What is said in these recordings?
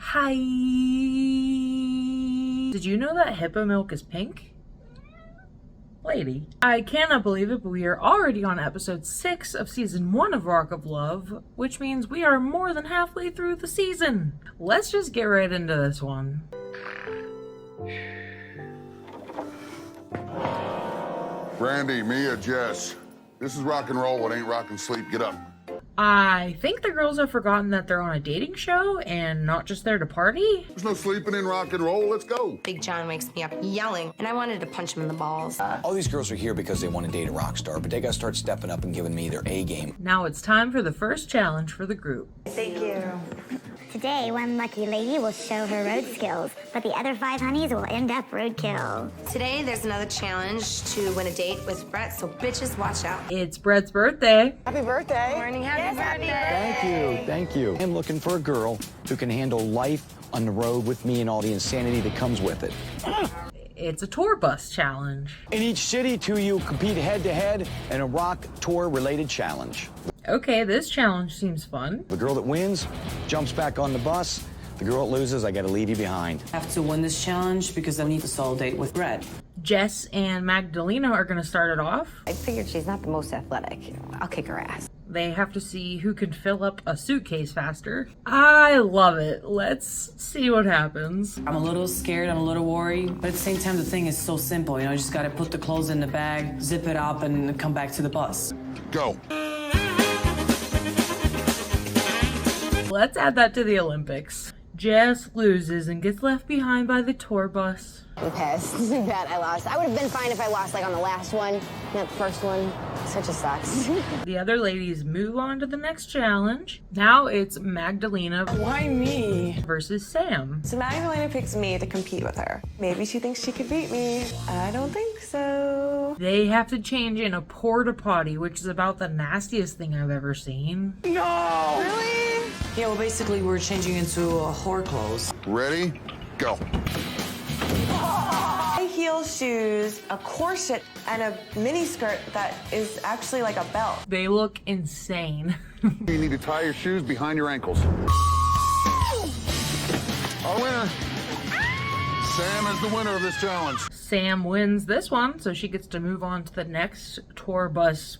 Hi. Did you know that hippo milk is pink? Lady. I cannot believe it, but we are already on episode 6 of season 1 of Rock of Love, which means we are more than halfway through the season. Let's just get right into this one. Brandy, Mia, Jess. This is rock and roll. It ain't rock and sleep. Get up. I think the girls have forgotten that they're on a dating show and not just there to party. There's no sleeping in rock and roll. Let's go. Big John wakes me up yelling, and I wanted to punch him in the balls. All these girls are here because they want to date a rock star, but they gotta start stepping up and giving me their A game. Now it's time for the first challenge for the group. Thank you. Today, one lucky lady will show her road skills, but the other 5 honeys will end up roadkill. Today, there's another challenge to win a date with Brett, so bitches, watch out. It's Brett's birthday. Happy birthday. Morning, happy birthday. Thank you. I'm looking for a girl who can handle life on the road with me and all the insanity that comes with it. It's a tour bus challenge. In each city, 2 of you compete head-to-head in a rock tour-related challenge. Okay, this challenge seems fun. The girl that wins jumps back on the bus. The girl that loses, I gotta leave you behind. I have to win this challenge because I need to solo date with Brett. Jess and Magdalena are going to start it off. I figured she's not the most athletic. I'll kick her ass. They have to see who can fill up a suitcase faster. I love it. Let's see what happens. I'm a little scared, I'm a little worried, but at the same time, the thing is so simple. You know, you just gotta put the clothes in the bag, zip it up, and come back to the bus. Go. Let's add that to the Olympics. Jess loses and gets left behind by the tour bus. I'm pissed. Too bad I lost. I would have been fine if I lost like on the last one, not the first one. Such a sucks. The other ladies move on to the next challenge. Now it's Magdalena Why me? versus Sam. So Magdalena picks me to compete with her. Maybe she thinks she could beat me. I don't think so. They have to change in a porta potty, which is about the nastiest thing I've ever seen. No! Really? Yeah, well, basically, we're changing into whore clothes. Ready? Go. High heel shoes, a corset, and a mini skirt that is actually like a belt. They look insane. You need to tie your shoes behind your ankles. Our winner. Sam is the winner of this challenge. Sam wins this one, so she gets to move on to the next tour bus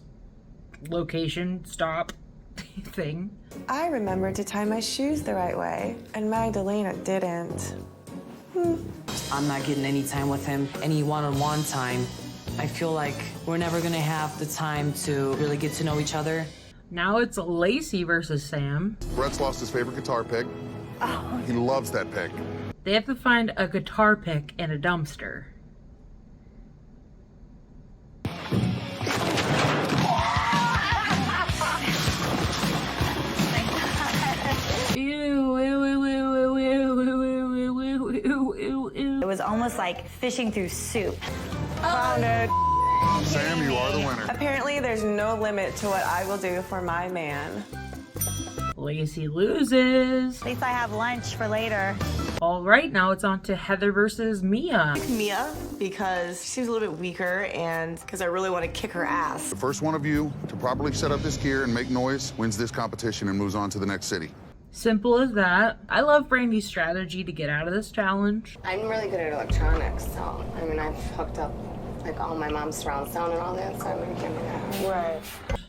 location, stop thing. I remembered to tie my shoes the right way, and Magdalena didn't. I'm not getting any time with him, any one-on-one time. I feel like we're never gonna have the time to really get to know each other. Now it's Lacey versus Sam. Brett's lost his favorite guitar pick. He loves that pick. They have to find a guitar pick in a dumpster. It was almost like fishing through soup. Found it. Sam, you are the winner. Apparently, there's no limit to what I will do for my man. Lacey loses. At least I have lunch for later. All right, now it's on to Heather versus Mia. Mia, because she's a little bit weaker and because I really want to kick her ass. The first one of you to properly set up this gear and make noise wins this competition and moves on to the next city. Simple as that. I love Brandy's strategy to get out of this challenge. I'm really good at electronics, so, I mean, I've hooked up, like, all my mom's surround sound and all that, so I'm gonna give her that. Right.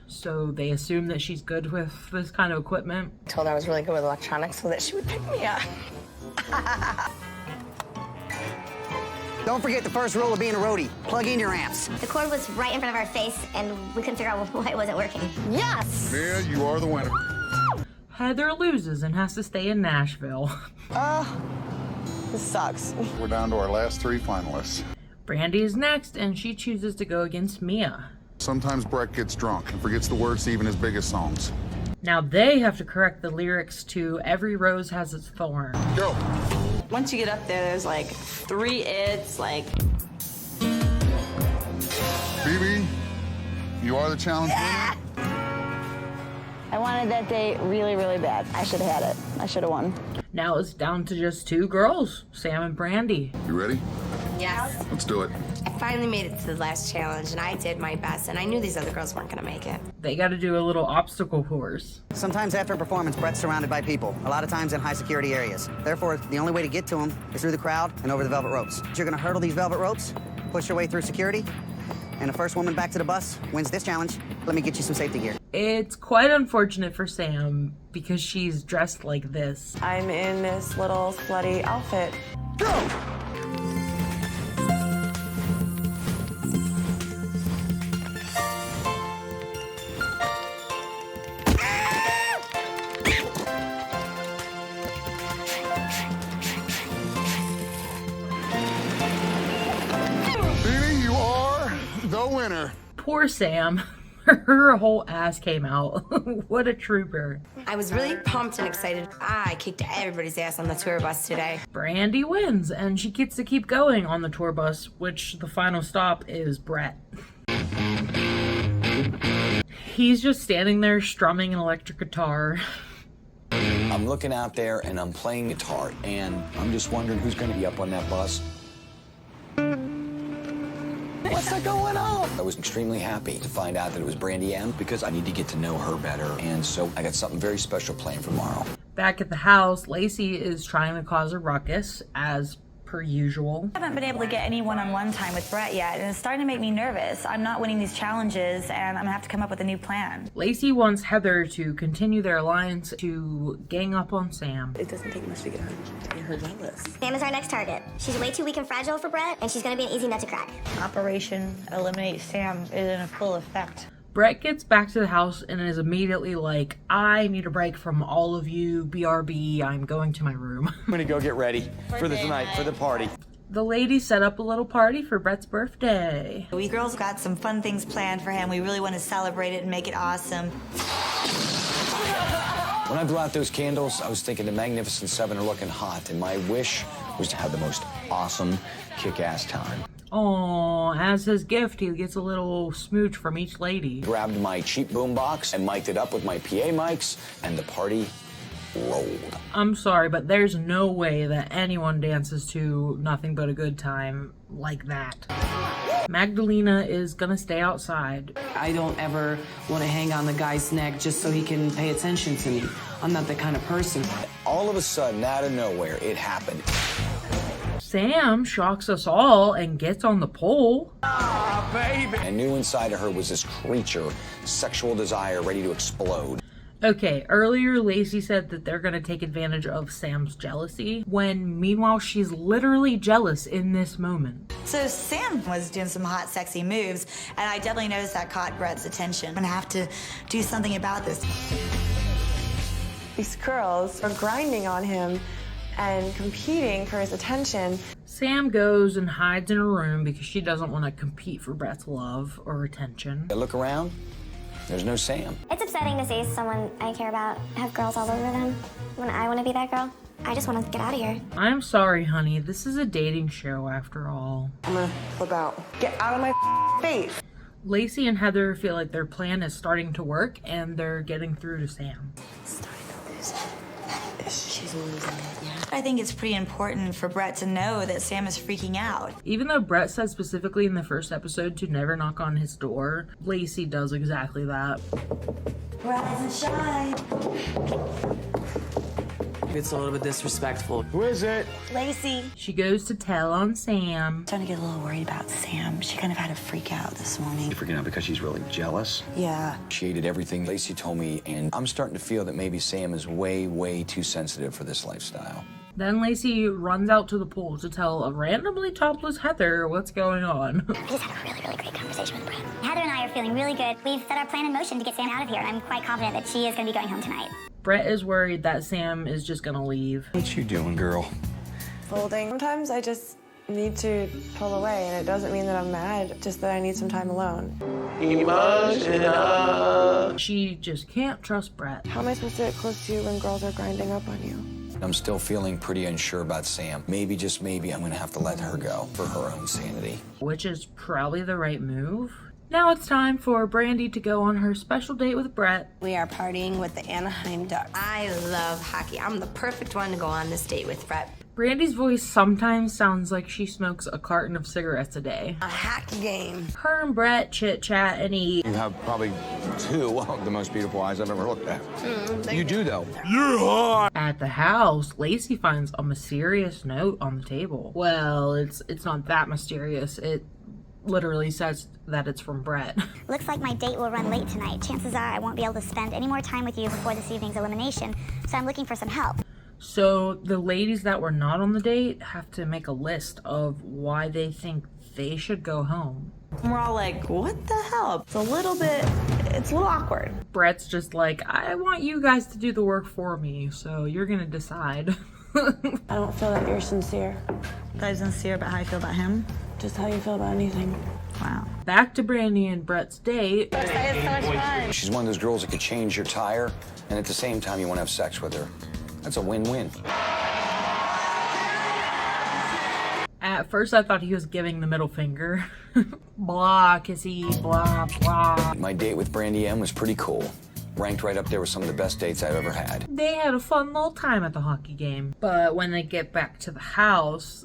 So they assume that she's good with this kind of equipment. I told her I was really good with electronics so that she would pick me up. Don't forget the first rule of being a roadie. Plug in your amps. The cord was right in front of our face, and we couldn't figure out why it wasn't working. Yes! Mia, you are the winner. Heather loses and has to stay in Nashville. This sucks. We're down to our last 3 finalists. Brandy is next, and she chooses to go against Mia. Sometimes Brett gets drunk and forgets the words to even his biggest songs. Now they have to correct the lyrics to Every Rose Has Its Thorn. Go. Once you get up there, there's like 3 it's like... BB, you are the challenge winner. I wanted that date really, really bad. I should have had it. I should have won. Now it's down to just 2 girls, Sam and Brandy. You ready? Yes. Let's do it. I finally made it to the last challenge, and I did my best, and I knew these other girls weren't gonna make it. They gotta do a little obstacle course. Sometimes after a performance, Brett's surrounded by people, a lot of times in high security areas. Therefore, the only way to get to him is through the crowd and over the velvet ropes. You're gonna hurdle these velvet ropes, push your way through security, and the first woman back to the bus wins this challenge. Let me get you some safety gear. It's quite unfortunate for Sam because she's dressed like this. I'm in this little slutty outfit. Go! Beanie, you are the winner. Poor Sam. Her whole ass came out. What a trooper. I was really pumped and excited. I kicked everybody's ass on the tour bus today. Brandy wins, and she gets to keep going on the tour bus, which the final stop is Brett. He's just standing there strumming an electric guitar. I'm looking out there and I'm playing guitar, and I'm just wondering who's going to be up on that bus. What's that going on? I was extremely happy to find out that it was Brandy M because I need to get to know her better, and so I got something very special planned for tomorrow. Back at the house, Lacey is trying to cause a ruckus, as per usual. I haven't been able to get any one-on-one time with Brett yet, and it's starting to make me nervous. I'm not winning these challenges, and I'm gonna have to come up with a new plan. Lacey wants Heather to continue their alliance to gang up on Sam. It doesn't take much to get her jealous. Sam is our next target. She's way too weak and fragile for Brett, and she's gonna be an easy nut to crack. Operation Eliminate Sam is in full effect. Brett gets back to the house and is immediately like, I need a break from all of you, BRB, I'm going to my room. I'm gonna go get ready for the tonight, for the party. The ladies set up a little party for Brett's birthday. We girls got some fun things planned for him. We really want to celebrate it and make it awesome. When I blew out those candles, I was thinking the Magnificent Seven are looking hot, and my wish was to have the most awesome, kick-ass time. Aww, as his gift, he gets a little smooch from each lady. Grabbed my cheap boombox and mic'd it up with my PA mics, and the party rolled. I'm sorry, but there's no way that anyone dances to Nothing But a Good Time like that. Magdalena is gonna stay outside. I don't ever want to hang on the guy's neck just so he can pay attention to me. I'm not that kind of person. All of a sudden, out of nowhere, it happened. Sam shocks us all and gets on the pole. I knew inside of her was this creature, sexual desire ready to explode. Okay, earlier Lacey said that they're gonna take advantage of Sam's jealousy, when meanwhile she's literally jealous in this moment. So Sam was doing some hot, sexy moves, and I definitely noticed that caught Brett's attention. I'm gonna have to do something about this. These girls are grinding on him and competing for his attention. Sam goes and hides in her room because she doesn't want to compete for Brett's love or attention. I look around, there's no Sam. It's upsetting to see someone I care about have girls all over them when I want to be that girl. I just want to get out of here. I'm sorry, honey. This is a dating show after all. I'm gonna flip out. Get out of my face. Lacey and Heather feel like their plan is starting to work and they're getting through to Sam. She's losing it, yeah. I think it's pretty important for Brett to know that Sam is freaking out. Even though Brett said specifically in the first episode to never knock on his door, Lacey does exactly that. Rise and shine. It's a little bit disrespectful. Who is it? Lacey. She goes to tell on Sam. I'm starting to get a little worried about Sam. She kind of had a freak out this morning. You're freaking out because she's really jealous? Yeah. She hated everything Lacey told me, and I'm starting to feel that maybe Sam is way, way too sensitive for this lifestyle. Then Lacey runs out to the pool to tell a randomly topless Heather what's going on. I just had a really, really great conversation with Brett. Heather and I are feeling really good. We've set our plan in motion to get Sam out of here, and I'm quite confident that she is going to be going home tonight. Brett is worried that Sam is just gonna leave. What you doing, girl? Folding. Sometimes I just need to pull away, and it doesn't mean that I'm mad, just that I need some time alone. She just can't trust Brett. How am I supposed to get close to you when girls are grinding up on you? I'm still feeling pretty unsure about Sam. Maybe, just maybe, I'm gonna have to let her go for her own sanity. Which is probably the right move. Now it's time for Brandy to go on her special date with Brett. We are partying with the Anaheim Ducks. I love hockey. I'm the perfect one to go on this date with Brett. Brandy's voice sometimes sounds like she smokes a carton of cigarettes a day. A hack game. Her and Brett chit-chat and eat. You have probably 2 of the most beautiful eyes I've ever looked at. You do, though. At the house, Lacey finds a mysterious note on the table. Well, it's not that mysterious. It literally says that it's from Brett. Looks like my date will run late tonight. Chances are I won't be able to spend any more time with you before this evening's elimination, so I'm looking for some help. So the ladies that were not on the date have to make a list of why they think they should go home. We're all like, what the hell? It's a little awkward. Brett's just like, I want you guys to do the work for me, so you're gonna decide. I don't feel that you're sincere. Guys sincere about how I feel about him? Just how you feel about anything. Wow. Back to Brandy and Brett's date. I had so much fun. She's one of those girls that could change your tire, and at the same time you want to have sex with her. That's a win-win. At first I thought he was giving the middle finger. Blah, kissy, blah, blah. My date with Brandy M was pretty cool. Ranked right up there with some of the best dates I've ever had. They had a fun little time at the hockey game. But when they get back to the house...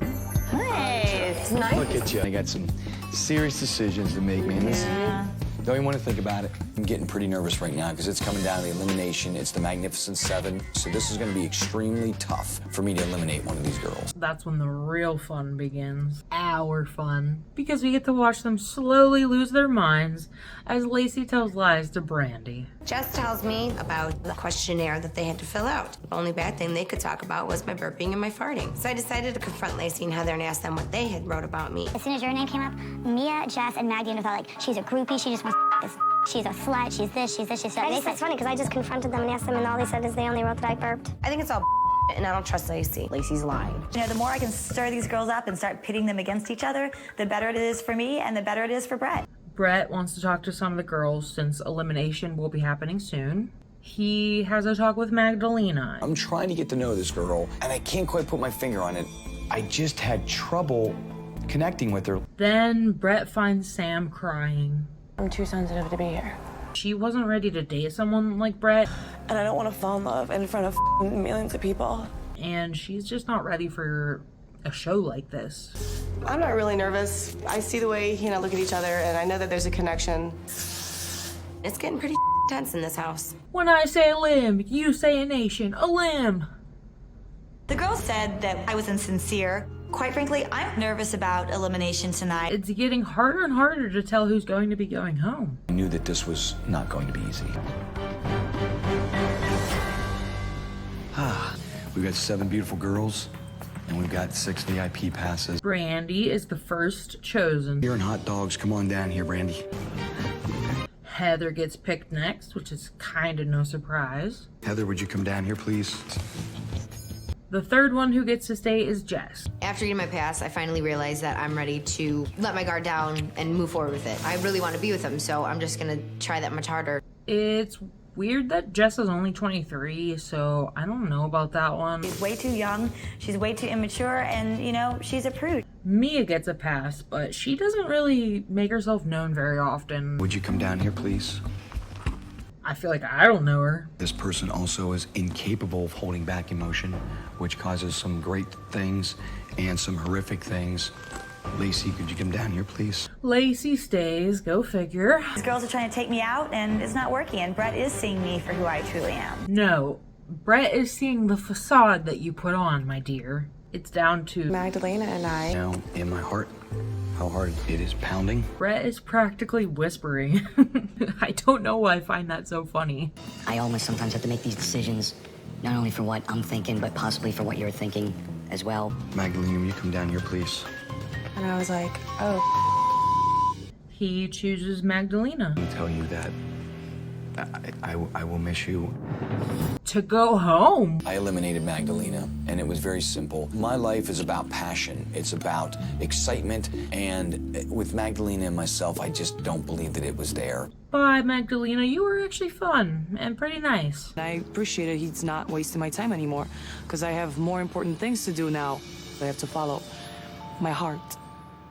Nice. Nice. Look at you. I got some serious decisions to make, man. Don't even want to think about it. I'm getting pretty nervous right now because it's coming down to the elimination. It's the Magnificent Seven. So this is going to be extremely tough for me to eliminate one of these girls. That's when the real fun begins. Our fun. Because we get to watch them slowly lose their minds as Lacey tells lies to Brandy. Jess tells me about the questionnaire that they had to fill out. The only bad thing they could talk about was my burping and my farting. So I decided to confront Lacey and Heather and ask them what they had wrote about me. As soon as your name came up, Mia, Jess, and Magdalena thought like, she's a groupie, she just wants this. She's a slut, she's this, she's that. It's funny because I just confronted them and asked them and all they said is they only wrote that I burped. I think it's all and I don't trust Lacey. Lacey's lying. You know, the more I can stir these girls up and start pitting them against each other, the better it is for me and the better it is for Brett. Brett wants to talk to some of the girls since elimination will be happening soon. He has a talk with Magdalena. I'm trying to get to know this girl, and I can't quite put my finger on it. I just had trouble connecting with her. Then Brett finds Sam crying. I'm too sensitive to be here. She wasn't ready to date someone like Brett. And I don't want to fall in love in front of millions of people. And she's just not ready for a show like this. I'm not really nervous. I see the way he and I look at each other, and I know that there's a connection. It's getting pretty tense in this house. When I say a limb, you say a nation. A limb! The girl said that I was insincere. Quite frankly, I'm nervous about elimination tonight. It's getting harder and harder to tell who's going to be going home. I knew that this was not going to be easy. We've got 7 beautiful girls, and we've got 6 VIP passes. Brandy is the first chosen. Beer and hot dogs, come on down here, Brandy. Heather gets picked next, which is kind of no surprise. Heather, would you come down here, please? The third one who gets to stay is Jess. After eating my pass, I finally realized that I'm ready to let my guard down and move forward with it. I really want to be with him, so I'm just gonna try that much harder. It's weird that Jess is only 23, so I don't know about that one. She's way too young, she's way too immature, and, you know, she's a prude. Mia gets a pass, but she doesn't really make herself known very often. Would you come down here, please? I feel like I don't know her. This person also is incapable of holding back emotion, which causes some great things and some horrific things. Lacey, could you come down here, please? Lacey stays, go figure. These girls are trying to take me out, and it's not working, and Brett is seeing me for who I truly am. No, Brett is seeing the facade that you put on, my dear. It's down to Magdalena and I. Now, in my heart, how hard it is pounding. Brett is practically whispering. I don't know why I find that so funny. I almost sometimes have to make these decisions, not only for what I'm thinking, but possibly for what you're thinking as well. Magdalena, will you come down here, please? And I was like, oh. He chooses Magdalena. Let me tell you that I will miss you. To go home. I eliminated Magdalena, and it was very simple. My life is about passion. It's about excitement, and with Magdalena and myself, I just don't believe that it was there. Bye, Magdalena. You were actually fun and pretty nice. I appreciate it. He's not wasting my time anymore, because I have more important things to do now. I have to follow my heart.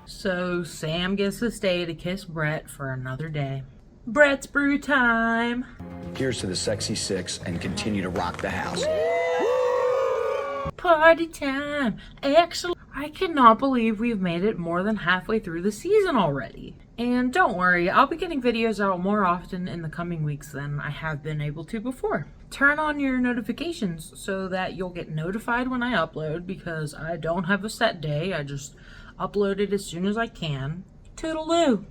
So Sam gets to stay to kiss Brett for another day. Brett's brew time. Here's to the sexy 6 and continue to rock the house. party time. Excellent. I cannot believe we've made it more than halfway through the season already. And don't worry, I'll be getting videos out more often in the coming weeks than I have been able to before. Turn on your notifications so that you'll get notified when I upload, because I don't have a set day. I just upload it as soon as I can. Toodaloo!